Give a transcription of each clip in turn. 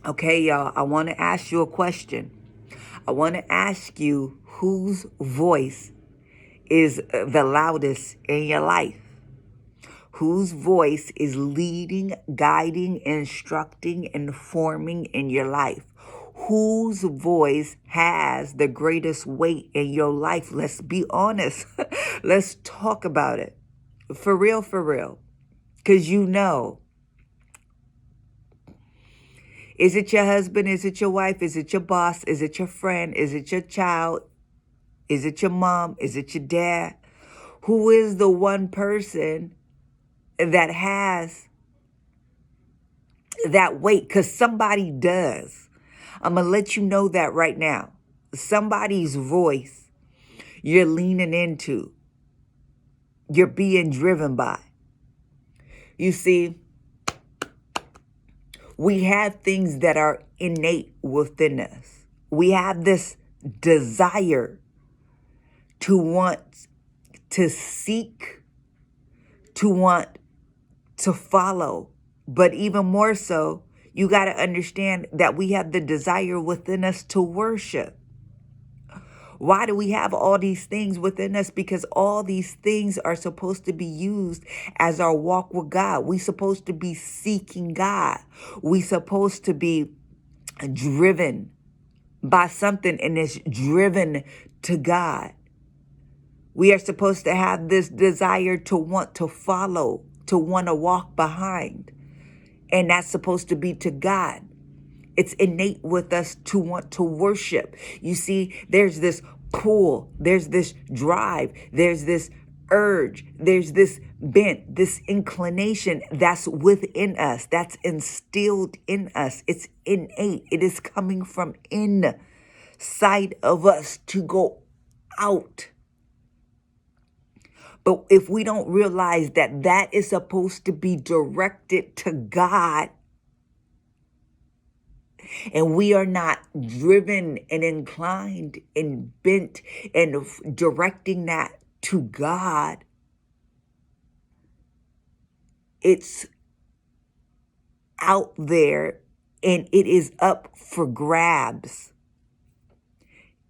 Okay, y'all, I want to ask you a question. I want to ask you whose voice is the loudest in your life? Whose voice is leading, guiding, instructing, informing in your life? Whose voice has the greatest weight in your life? Let's be honest. Let's talk about it. For real, for real. Because you know, is it your husband? Is it your wife? Is it your boss? Is it your friend? Is it your child? Is it your mom? Is it your dad? Who is the one person that has that weight? Because somebody does. I'm going to let you know that right now. Somebody's voice you're leaning into, you're being driven by. You see, we have things that are innate within us. We have this desire to want to seek, to want to follow. But even more so, you got to understand that we have the desire within us to worship. Why do we have all these things within us? Because all these things are supposed to be used as our walk with God. We're supposed to be seeking God. We're supposed to be driven by something, and it's driven to God. We are supposed to have this desire to want to follow, to want to walk behind. And that's supposed to be to God. It's innate with us to want to worship. You see, there's this pull, there's this drive, there's this urge, there's this bent, this inclination that's within us, that's instilled in us. It's innate. It is coming from inside of us to go out. But if we don't realize that that is supposed to be directed to God, and we are not driven and inclined and bent and directing that to God, it's out there and it is up for grabs.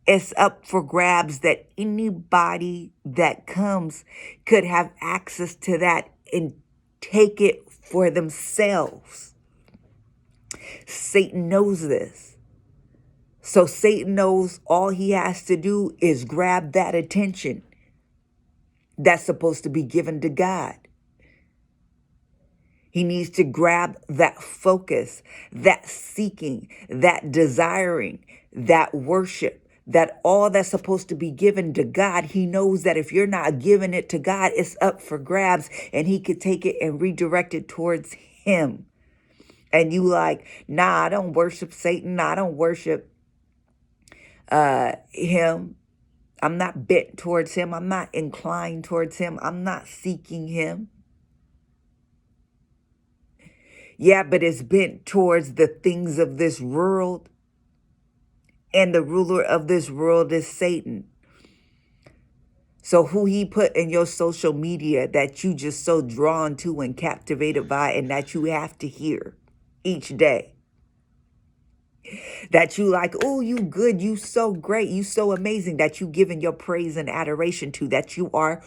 It's up for grabs that anybody that comes could have access to that and take it for themselves. Satan knows this. So Satan knows all he has to do is grab that attention that's supposed to be given to God. He needs to grab that focus, that seeking, that desiring, that worship, that all that's supposed to be given to God. He knows that if you're not giving it to God, it's up for grabs, and he could take it and redirect it towards him. And you like, nah, I don't worship Satan. Nah, I don't worship him. I'm not bent towards him. I'm not inclined towards him. I'm not seeking him. Yeah, but it's bent towards the things of this world. And the ruler of this world is Satan. So who he put in your social media that you just so drawn to and captivated by, and that you have to hear each day. That you like, oh, you good, you so great, you so amazing, that you giving your praise and adoration to, that you are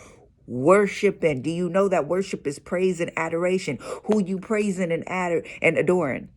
worshiping. Do you know that worship is praise and adoration? Who you praising and adoring?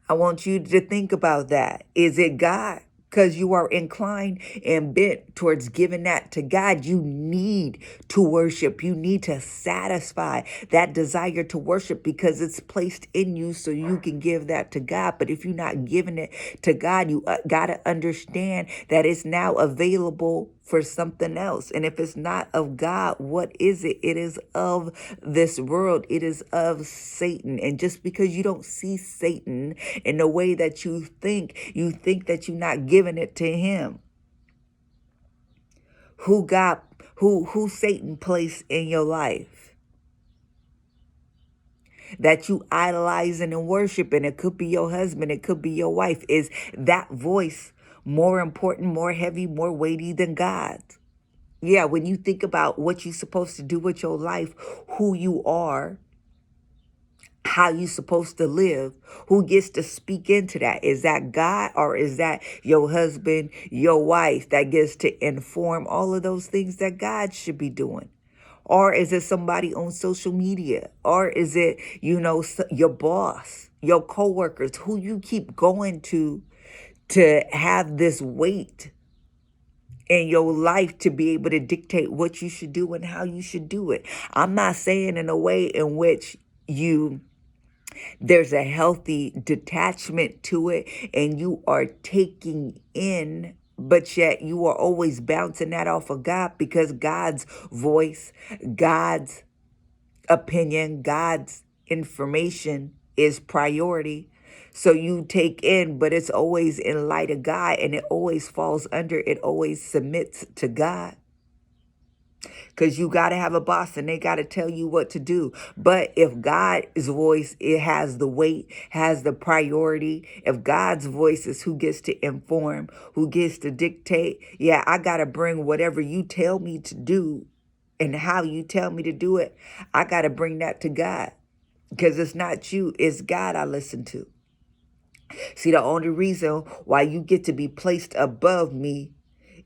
I want you to think about that. Is it God? Because you are inclined and bent towards giving that to God. You need to worship. You need to satisfy that desire to worship, because it's placed in you so you can give that to God. But if you're not giving it to God, you got to understand that it's now available for something else. And if it's not of God, what is it? It is of this world. It is of Satan. And just because you don't see Satan in the way that you think that you're not giving it to him. Who Satan placed in your life that you idolizing and worshiping? It could be your husband, it could be your wife. Is that voice more important, more heavy, more weighty than God? Yeah, when you think about what you're supposed to do with your life, who you are, how you supposed to live. Who gets to speak into that? Is that God, or is that your husband, your wife, that gets to inform all of those things that God should be doing? Or is it somebody on social media? Or is it, your boss, your coworkers, who you keep going to have this weight in your life to be able to dictate what you should do and how you should do it? I'm not saying in a way in which there's a healthy detachment to it and you are taking in, but yet you are always bouncing that off of God, because God's voice, God's opinion, God's information is priority. So you take in, but it's always in light of God, and it always falls under, it always submits to God. Because you got to have a boss and they got to tell you what to do. But if God's voice, it has the weight, has the priority. If God's voice is who gets to inform, who gets to dictate, yeah, I got to bring whatever you tell me to do and how you tell me to do it. I got to bring that to God, because it's not you, it's God I listen to. See, the only reason why you get to be placed above me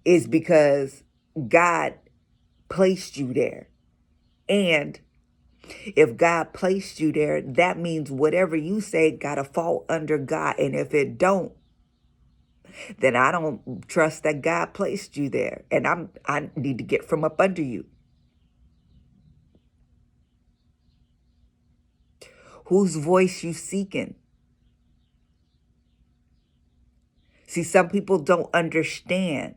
is because God placed you there. And if God placed you there, that means whatever you say got to fall under God. And if it don't, then I don't trust that God placed you there. And I need to get from up under you. Whose voice you seeking? See, some people don't understand.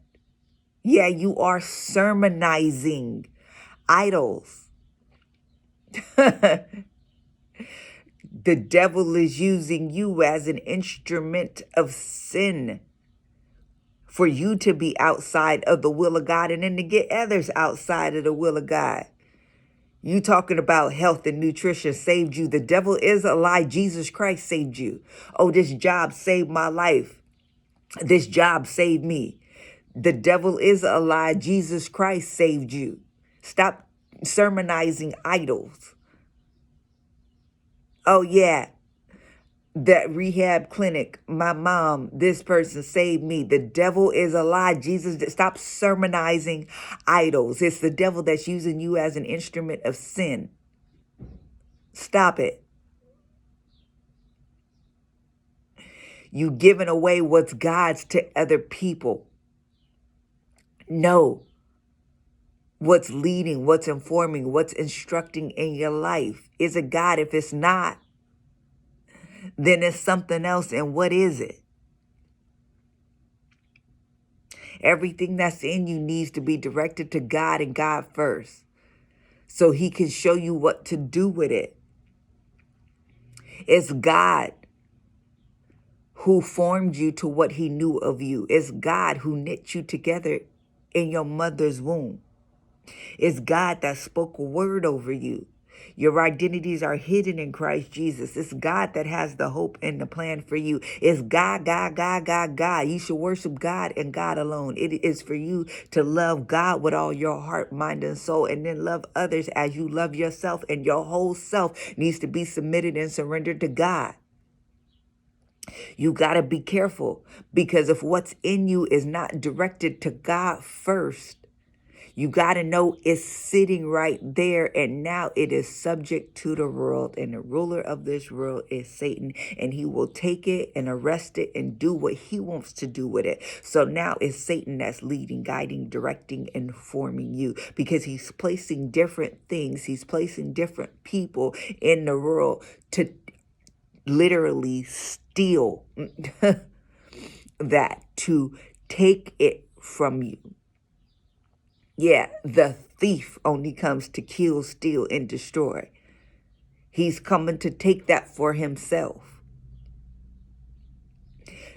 Yeah, you are sermonizing idols. The devil is using you as an instrument of sin for you to be outside of the will of God, and then to get others outside of the will of God. You talking about health and nutrition saved you. The devil is a lie. Jesus Christ saved you. Oh, this job saved my life. This job saved me. The devil is a lie. Jesus Christ saved you. Stop sermonizing idols. Oh, yeah, that rehab clinic, my mom, this person saved me. The devil is a lie. Jesus, stop sermonizing idols. It's the devil that's using you as an instrument of sin. Stop it. You giving away what's God's to other people. No. What's leading, what's informing, what's instructing in your life? Is it God? If it's not, then it's something else. And what is it? Everything that's in you needs to be directed to God, and God first, so he can show you what to do with it. It's God who formed you to what he knew of you. It's God who knit you together in your mother's womb. It's God that spoke a word over you. Your identities are hidden in Christ Jesus. It's God that has the hope and the plan for you. It's God, God, God, God, God. You should worship God and God alone. It is for you to love God with all your heart, mind, and soul, and then love others as you love yourself. And your whole self needs to be submitted and surrendered to God. You got to be careful, because if what's in you is not directed to God first, you got to know it's sitting right there, and now it is subject to the world, and the ruler of this world is Satan, and he will take it and arrest it and do what he wants to do with it. So now it's Satan that's leading, guiding, directing, and forming you, because he's placing different things, he's placing different people in the world to literally steal that, to take it from you. Yeah, the thief only comes to kill, steal, and destroy. He's coming to take that for himself.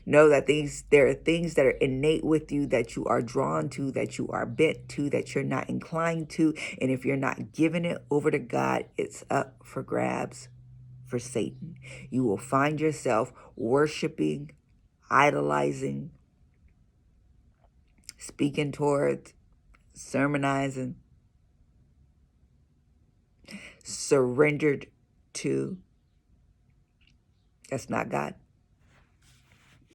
Know that there are things that are innate with you, that you are drawn to, that you are bent to, that you're not inclined to. And if you're not giving it over to God, it's up for grabs for Satan. You will find yourself worshiping, idolizing, speaking towards, sermonizing, surrendered to That's not God.